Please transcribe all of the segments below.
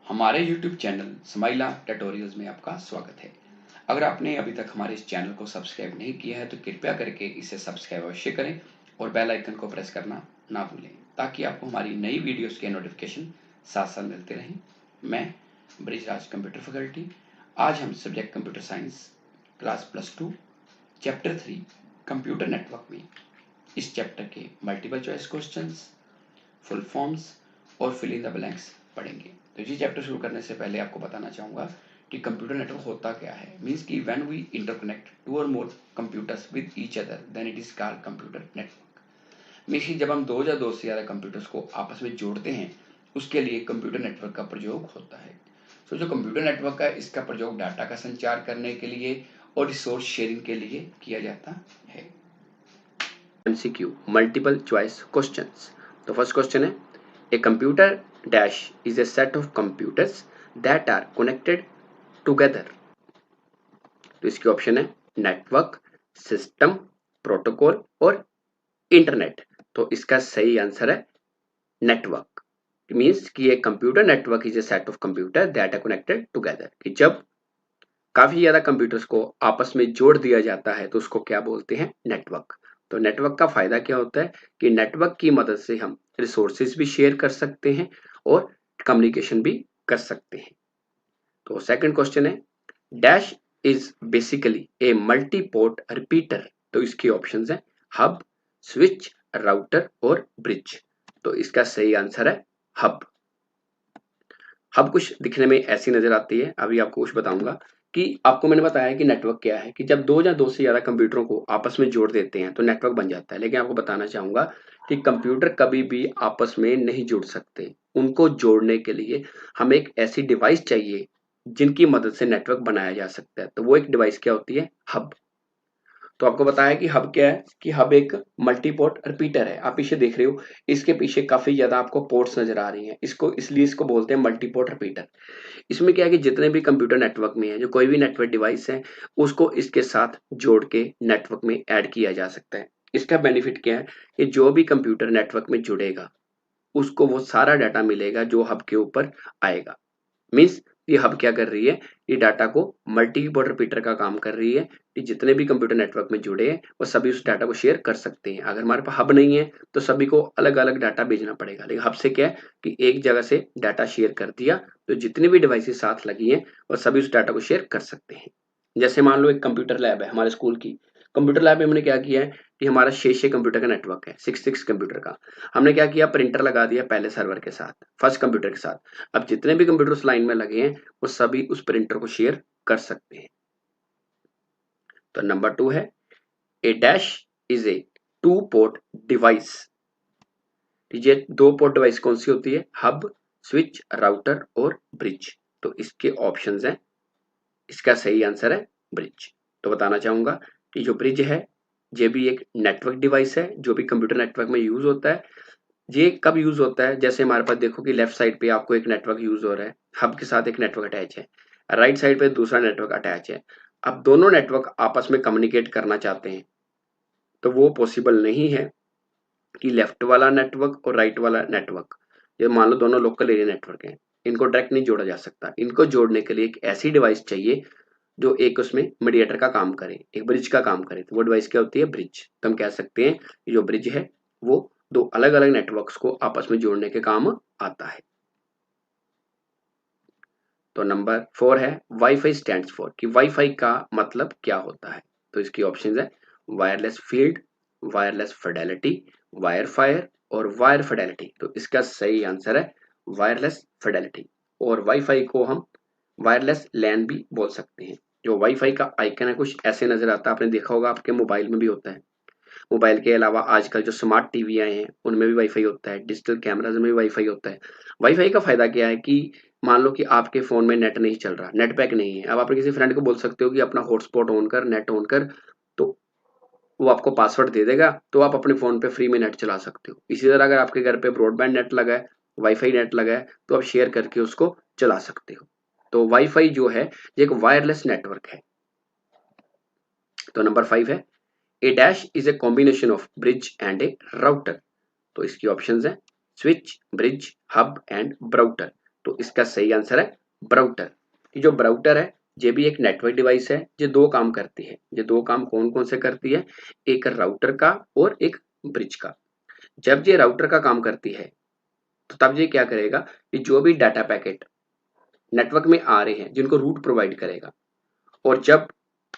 हमारे YouTube channel स्माइला tutorials में आपका स्वागत है। अगर आपने अभी तक हमारे इस चैनल को सब्सक्राइब नहीं किया है तो कृपया करके इसे सब्सक्राइब अवश्य करें और बेल आइकन को प्रेस करना ना भूलें ताकि आपको हमारी नई वीडियोस के नोटिफिकेशन साथ साथ मिलते रहें। मैं ब्रिजराज कंप्यूटर फैकल्टी, आज हम subject computer science class +2 chapter 3 computer network में इस चैप्टर के multiple choice questions, full forms और फिल इन द ब्लैंक्स पढ़ेंगे। तो ये चैप्टर शुरू करने से पहले आपको बताना चाहूँगा कि कंप्यूटर नेटवर्क होता क्या है। मीन्स कि when we interconnect 2 or more computers with each other then it is called computer network. Means कि जब हम 2 या 2 से ज़्यादा कंप्यूटर्स को आपस में जोड़ते हैं उसके लिए कंप्यूटर नेटवर्क का प्रयोग होता है। तो जो कंप्यूटर नेटवर्क है इसका प्रयोग डाटा का संचार करने के लिए और रिसोर्स शेयरिंग के लिए किया जाता है। MCQ multiple choice questions. तो फर्स्ट क्वेश्चन है, a computer dash is a set of computers that are connected together। तो इसके ऑप्शन है नेटवर्क, सिस्टम, प्रोटोकॉल और इंटरनेट। तो इसका सही आंसर है नेटवर्क। मीन्स कि ये computer network is a set of computer that are connected together. कि जब काफी ज्यादा कंप्यूटर्स को आपस में जोड़ दिया जाता है तो उसको क्या बोलते हैं, नेटवर्क। तो नेटवर्क का फायदा क्या होता है कि नेटवर्क की मदद से हम रिसोर्सेज भी शेयर कर सकते हैं और कम्युनिकेशन भी कर सकते हैं। तो सेकंड क्वेश्चन है, dash is basically a multi port repeater. तो इसके ऑप्शंस हैं हब, स्विच, राउटर और ब्रिज। तो इसका सही आंसर है हब। हब कुछ दिखने में ऐसी नजर आती है। अभी आपको कुछ बताऊंगा कि आपको मैंने बताया कि नेटवर्क क्या है, कि जब 2 या 2 से ज्यादा कंप्यूटरों को आपस में जोड़ देते हैं तो नेटवर्क बन जाता है। लेकिन आपको बताना चाहूंगा कि कंप्यूटर कभी भी आपस में नहीं जुड़ सकते। उनको जोड़ने के लिए हमें एक ऐसी डिवाइस चाहिए जिनकी मदद से नेटवर्क बनाया जा सकता है। तो वो एक डिवाइस क्या होती है, हब। तो आपको बताया कि हब क्या है, कि हब एक मल्टीपोर्ट रिपीटर है। आप पीछे देख रहे हो, इसके पीछे काफी ज्यादा आपको पोर्ट्स नजर आ रही हैं। इसको बोलते हैं मल्टीपोर्ट रिपीटर। इसमें क्या है कि जितने भी कंप्यूटर नेटवर्क में है, जो कोई भी नेटवर्क डिवाइस है, उसको इसके साथ जोड़ के नेटवर्क में ऐड किया जा सकता है। इसका बेनिफिट क्या है कि जो भी कंप्यूटर नेटवर्क में जुड़ेगा उसको वो सारा डाटा मिलेगा जो हब के ऊपर आएगा। मीन्स ये हब क्या कर रही है, ये डाटा को मल्टीपोर्ट रिपीटर का काम कर रही है कि जितने भी कंप्यूटर नेटवर्क में जुड़े हैं वो सभी उस डाटा को शेयर कर सकते हैं। अगर हमारे पास हब नहीं है तो सभी को अलग अलग डाटा भेजना पड़ेगा। लेकिन हब से क्या है कि एक जगह से डाटा शेयर कर दिया तो जितनी भी डिवाइसेस साथ लगी हैं वो सभी उस डाटा को शेयर कर सकते हैं। जैसे मान लो एक कंप्यूटर लैब है हमारे स्कूल की। कंप्यूटर लैब में हमने क्या किया है कि हमारा 6 कंप्यूटर का नेटवर्क है, 6 कंप्यूटर का। हमने क्या किया, प्रिंटर लगा दिया पहले सर्वर के साथ, फर्स्ट कंप्यूटर के साथ। अब जितने भी कंप्यूटर उस लाइन में लगे हैं वो सभी उस प्रिंटर को शेयर कर सकते हैं। तो नंबर 2 है, A dash is a 2 port device. ये 2 पोर्ट डिवाइस कौन सी होती है, हब, स्विच, राउटर और ब्रिज। तो इसके ऑप्शंस हैं, इसका सही आंसर है ब्रिज। तो बताना चाहूंगा कि जो ब्रिज है ये भी एक नेटवर्क डिवाइस है जो भी कंप्यूटर नेटवर्क में यूज होता है। ये कब यूज होता है, जैसे हमारे पास देखो कि लेफ्ट साइड पे आपको एक नेटवर्क यूज हो रहा है, हब के साथ एक नेटवर्क अटैच है, राइट साइड पे दूसरा नेटवर्क अटैच है। अब दोनों नेटवर्क आपस में कम्युनिकेट करना चाहते हैं तो वो पॉसिबल नहीं है कि लेफ्ट वाला नेटवर्क और राइट वाला नेटवर्क, ये मान लो दोनों लोकल एरिया नेटवर्क हैं, इनको डायरेक्ट नहीं जोड़ा जा सकता। इनको जोड़ने के लिए एक ऐसी डिवाइस चाहिए जो एक उसमें मीडिएटर का काम करे, एक ब्रिज का काम करे। तो वो डिवाइस क्या होती है, ब्रिज। तो हम कह सकते हैं कि जो ब्रिज है वो 2 अलग अलग नेटवर्क्स को आपस में जोड़ने के काम आता है। तो नंबर 4 है, वाईफाई स्टैंड्स फॉर, कि वाईफाई का मतलब क्या होता है। तो इसकी ऑप्शंस है wireless field, wireless Fidelity, wire fire और वायर फिडेलिटी। तो इसका सही आंसर है वायरलेस फिडेलिटी। और वाईफाई को हम वायरलेस लैन भी बोल सकते हैं। जो वाईफाई का आइकन है कुछ ऐसे नजर आता है, आपने देखा होगा, आपके मोबाइल में भी होता है। मोबाइल के अलावा आजकल जो स्मार्ट टीवी आए हैं उनमें भी वाईफाई होता है, डिजिटल कैमराज में भी वाईफाई होता है। वाईफाई का फायदा क्या है कि मान लो कि आपके फोन में नेट नहीं चल रहा, नेट पैक नहीं है, अब आप किसी फ्रेंड को बोल सकते हो कि अपना हॉटस्पॉट ऑन कर, नेट ऑन कर, तो वो आपको पासवर्ड दे देगा, तो आप अपने फोन पे फ्री में नेट चला सकते हो। इसी तरह अगर आपके घर पे ब्रॉडबैंड नेट लगा है, वाईफाई नेट लगा है, तो आप शेयर करके उसको चला सकते हो। तो वाईफाई जो है ये एक वायरलेस नेटवर्क है। तो नंबर 5 है, A dash is a combination of bridge and a router. तो इसकी ऑप्शंस है switch, bridge, hub and brouter. तो इसका सही आंसर है ब्राउटर। जो ब्राउटर है ये भी एक नेटवर्क डिवाइस है, ये दो काम करती है। ये दो काम कौन कौन से करती है? एक राउटर का और एक ब्रिज का। जब ये राउटर का काम करती है तो तब ये क्या करेगा कि जो भी डाटा पैकेट नेटवर्क में आ रहे हैं जिनको रूट प्रोवाइड करेगा, और जब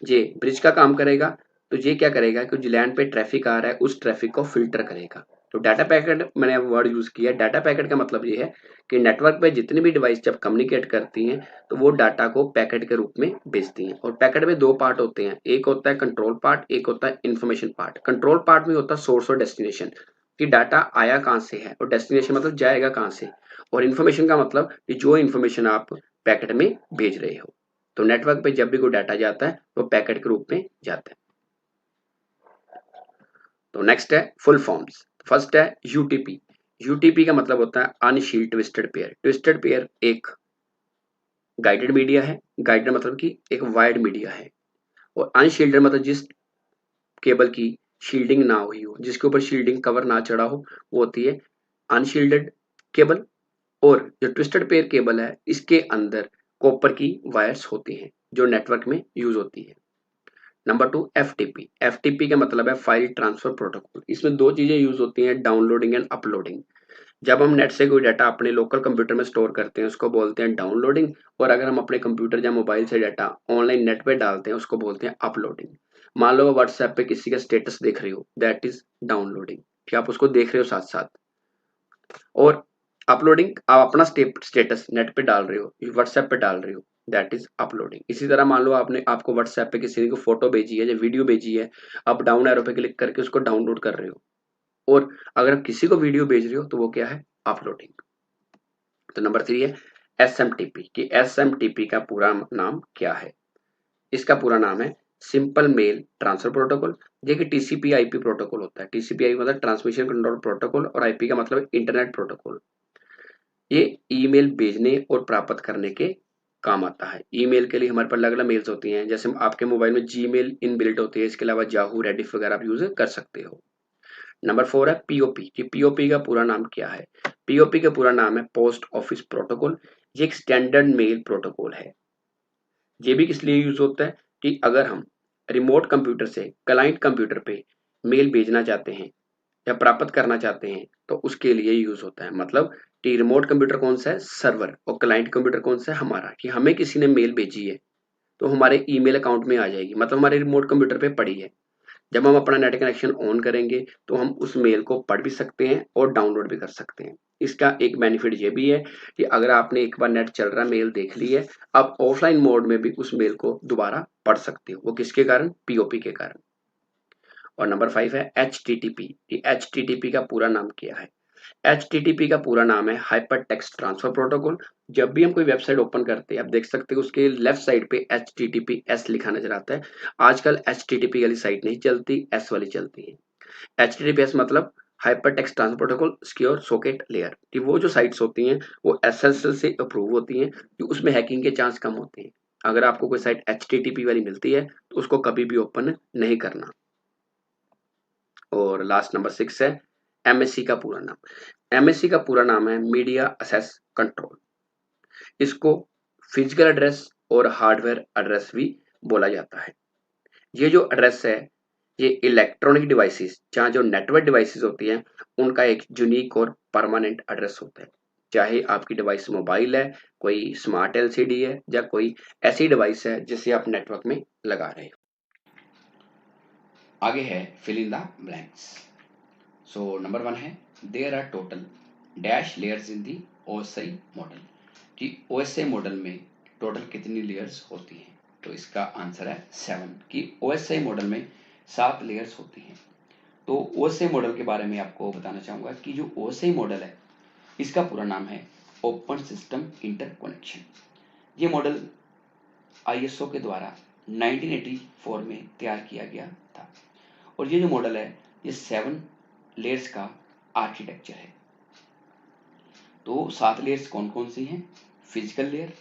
ये ब्रिज का काम करेगा तो ये क्या करेगा कि जो लैंड पे ट्रैफिक आ रहा है उस ट्रैफिक को फिल्टर करेगा। तो डाटा पैकेट मैंने वर्ड यूज किया। डाटा पैकेट का मतलब ये है कि नेटवर्क पे जितनी भी डिवाइस जब कम्युनिकेट करती हैं तो वो डाटा को पैकेट के रूप में भेजती हैं। और पैकेट में दो पार्ट होते हैं, एक होता है कंट्रोल पार्ट, एक होता है इन्फॉर्मेशन पार्ट। कंट्रोल पार्ट में होता है सोर्स और डेस्टिनेशन, कि डाटा आया कहाँ से है, और डेस्टिनेशन मतलब जाएगा कहाँ से। और इन्फॉर्मेशन का मतलब कि जो इन्फॉर्मेशन आप पैकेट में भेज रहे हो। तो नेटवर्क पे जब भी कोई डाटा जाता है तो पैकेट के रूप में जाता है। तो नेक्स्ट है फुल फॉर्म्स। फर्स्ट है यूटीपी। यूटीपी का मतलब होता है अनशील्ड ट्विस्टेड पेयर। ट्विस्टेड पेयर एक गाइडेड मीडिया है। गाइडेड मतलब कि एक वायर्ड मीडिया है। और अनशील्डेड मतलब जिस केबल की शील्डिंग ना हुई हो, जिसके ऊपर शील्डिंग कवर ना चढ़ा हो, वो होती है अनशील्डेड केबल। और जो ट्विस्टेड पेयर केबल है इसके अंदर कॉपर की वायर्स होती हैं जो नेटवर्क में यूज होती है। Number two FTP. एफटीपी का मतलब है फाइल ट्रांसफर प्रोटोकॉल। इसमें दो चीजें यूज होती हैं, डाउनलोडिंग एंड अपलोडिंग। जब हम नेट से कोई डाटा अपने लोकल कंप्यूटर में स्टोर करते हैं उसको बोलते हैं डाउनलोडिंग, और अगर हम अपने कंप्यूटर या मोबाइल से डाटा ऑनलाइन नेट पे डालते हैं उसको बोलते हैं अपलोडिंग। मान लो व्हाट्सएप पे किसी का स्टेटस देख रहे हो, दैट इज डाउनलोडिंग, कि आप उसको देख रहे हो साथ साथ। और अपलोडिंग, आप अपना स्टेटस नेट पे डाल रहे हो, व्हाट्सएप पे डाल रहे हो, दैट इज अपलोडिंग। इसी तरह मान लो आपने आपको व्हाट्सएप पे किसी ने को फोटो भेजी है या वीडियो भेजी है, आप डाउन एरो पे क्लिक करके उसको डाउनलोड कर रहे हो। और अगर आप किसी को वीडियो भेज रहे हो तो वो क्या है? अपलोडिंग। तो नंबर थ्री है एसएमटीपी, कि एसएमटीपी का पूरा नाम क्या है? इसका पूरा नाम है सिंपल मेल ट्रांसफर प्रोटोकॉल। ये कि टीसीपी आईपी प्रोटोकॉल होता है। टीसीपी आईपी मतलब ट्रांसमिशन कंट्रोल प्रोटोकॉल, और आईपी का मतलब इंटरनेट प्रोटोकॉल। ये ईमेल भेजने और प्राप्त करने के काम आता है। ईमेल के लिए हमारे पास अलग अलग मेल्स होती हैं, जैसे आपके मोबाइल में जीमेल इनबिल्ट होती है, इसके अलावा याहू, रेडिफ वगैरह आप यूज कर सकते हो। नंबर फोर है पीओपी, कि पीओपी का पूरा नाम क्या है? पीओपी का पूरा नाम है पोस्ट ऑफिस प्रोटोकॉल। ये एक स्टैंडर्ड मेल प्रोटोकॉल है। ये भी किस लिए यूज होता है कि अगर हम रिमोट कंप्यूटर से क्लाइंट कंप्यूटर पे मेल भेजना चाहते हैं या प्राप्त करना चाहते हैं तो उसके लिए यूज होता है। मतलब कि रिमोट कंप्यूटर कौन सा है? सर्वर। और क्लाइंट कंप्यूटर कौन सा है? हमारा। कि हमें किसी ने मेल भेजी है तो हमारे ईमेल अकाउंट में आ जाएगी, मतलब हमारे रिमोट कंप्यूटर पे पड़ी है। जब हम अपना नेट कनेक्शन ऑन करेंगे तो हम उस मेल को पढ़ भी सकते हैं और डाउनलोड भी कर सकते हैं। इसका एक बेनिफिट ये भी है कि अगर आपने एक बार नेट चल रहा मेल देख ली है, आप ऑफलाइन मोड में भी उस मेल को दोबारा पढ़ सकते हो। वो किसके कारण? पीओपी के कारण। और नंबर फाइव है H T T P. H T T P का पूरा नाम क्या है? एच टी टी पी का पूरा नाम है हाइपर टेक्स्ट ट्रांसफर प्रोटोकॉल। जब भी हम कोई वेबसाइट ओपन करते हैं आप देख सकते हो उसके लेफ्ट साइड पे H T T P S लिखा नजर आता है। आजकल एच टी टी पी वाली साइट नहीं चलती, एस वाली चलती है। H T T P S मतलब hyper text transfer protocol secure socket layer, कि वो जो साइट्स होती हैं वो एसएसएल से अप्रूव होती हैं, कि उसमें हैकिंग के चांस कम होते हैं। अगर आपको कोई site H T T P वाली मिलती है तो उसको कभी भी ओपन नहीं करना। और लास्ट नंबर सिक्स है एमएससी का पूरा नाम। एमएससी का पूरा नाम है मीडिया एक्सेस कंट्रोल। इसको फिजिकल एड्रेस और हार्डवेयर एड्रेस भी बोला जाता है। ये जो एड्रेस है ये इलेक्ट्रॉनिक डिवाइसेस, जहाँ जो नेटवर्क डिवाइसेस होती हैं उनका एक यूनिक और परमानेंट एड्रेस होता है। चाहे आपकी डिवाइस मोबाइल है, कोई स्मार्ट एलसीडी है, या कोई ऐसी डिवाइस है जिसे आप नेटवर्क में लगा रहे हो। आगे है fill in the blanks. So number one है there are total dash layers in the OSI model, कि ओएसआई मॉडल में टोटल कितनी लेयर्स होती हैं? तो इसका आंसर है 7, कि ओएसआई मॉडल में 7 लेयर्स होती हैं। तो ओएसआई मॉडल के बारे में आपको बताना चाहूंगा कि जो ओएसआई मॉडल है इसका पूरा नाम है ओपन सिस्टम इंटरकनेक्शन। ये मॉडल आईएसओ के द्वारा 1984 में तैयार किया गया था। और ये जो मॉडल है ये 7 लेयर्स का आर्किटेक्चर है। तो 7 लेयर्स कौन कौन सी हैं? Physical layer,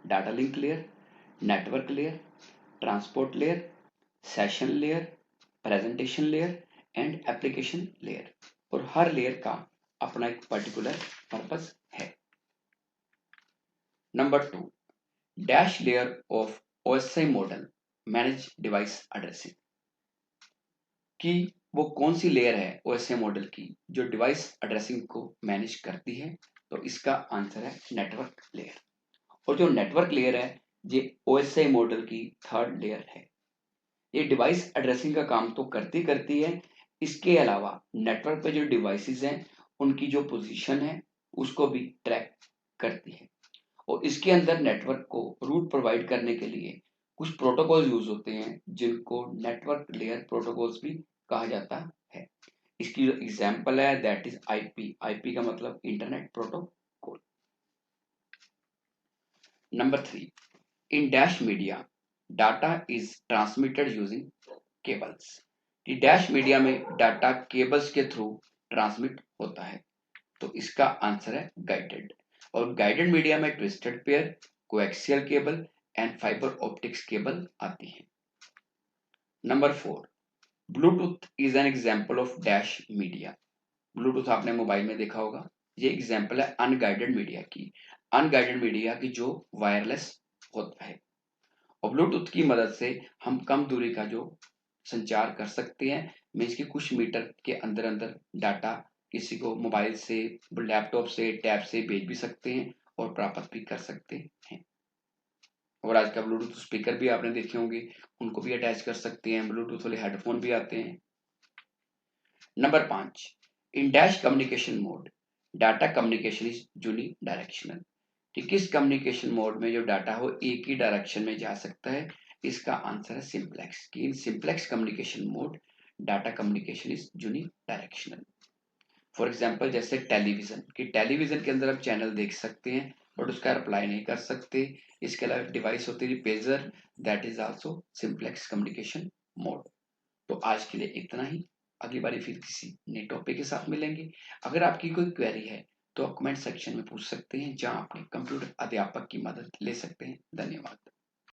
data link layer, network layer, transport layer, session layer, presentation layer and application layer. और हर लेयर का अपना एक पर्टिकुलर पर्पस है। Number 2, dash layer of OSI model manage device addressing, कि वो कौन सी लेयर है OSI मॉडल की जो डिवाइस एड्रेसिंग को मैनेज करती है। तो इसका आंसर है नेटवर्क लेयर। और जो नेटवर्क लेयर है ये OSI मॉडल की थर्ड लेयर है। ये डिवाइस एड्रेसिंग का काम तो करती है, इसके अलावा नेटवर्क पे जो डिवाइसेस हैं उनकी जो पोजीशन है उसको भी ट्रैक करती है। और इसके अंदर नेटवर्क को रूट प्रोवाइड करने के लिए कुछ प्रोटोकॉल यूज होते हैं जिनको नेटवर्क लेयर प्रोटोकॉल्स भी कहा जाता है। इसकी जो एग्जांपल है दैट इज आईपी। आईपी का मतलब internet protocol. Number 3, in dash media data is transmitted using cables. Dash media में डाटा केबल्स के थ्रू ट्रांसमिट होता है। तो इसका आंसर है गाइडेड। और गाइडेड मीडिया में twisted pair, coaxial cable and fibre optics cable आती है। Number 4, Bluetooth is an example of dash media. Bluetooth आपने मोबाइल में देखा होगा। ये एग्जांपल है अनगाइडेड मीडिया की। अनगाइडेड मीडिया की जो वायरलेस होता है। और ब्लूटूथ की मदद से हम कम दूरी का जो संचार कर सकते हैं। मीन्स कि कुछ मीटर के अंदर अंदर डाटा किसी को मोबाइल से, लैपटॉप से, टैब से भेज भी सकते हैं और प्राप्त भी कर सकते हैं। और आज का ब्लूटूथ स्पीकर भी आपने देखे होंगे, उनको भी अटैच कर सकते हैं। ब्लूटूथ वाले हेडफोन भी आते हैं। Number 5, in dash communication mode data communication is unidirectional. कि किस कम्युनिकेशन मोड में जो डाटा हो एक ही डायरेक्शन में जा सकता है। इसका आंसर है सिंप्लेक्स। कि in simplex communication mode data communication is unidirectional. For example जैसे टेलीविजन, कि टेलीविजन के अंदर आप चैनल देख सकते हैं बट उसका रिप्लाई नहीं कर सकते। इसके अलावा डिवाइस होती है pager, that is also simplex communication mode. तो आज के लिए इतना ही। अगली बार फिर किसी नए टॉपिक के साथ मिलेंगे। अगर आपकी कोई क्वेरी है तो आप कमेंट सेक्शन में पूछ सकते हैं, जहां अपने कंप्यूटर अध्यापक की मदद ले सकते हैं। धन्यवाद।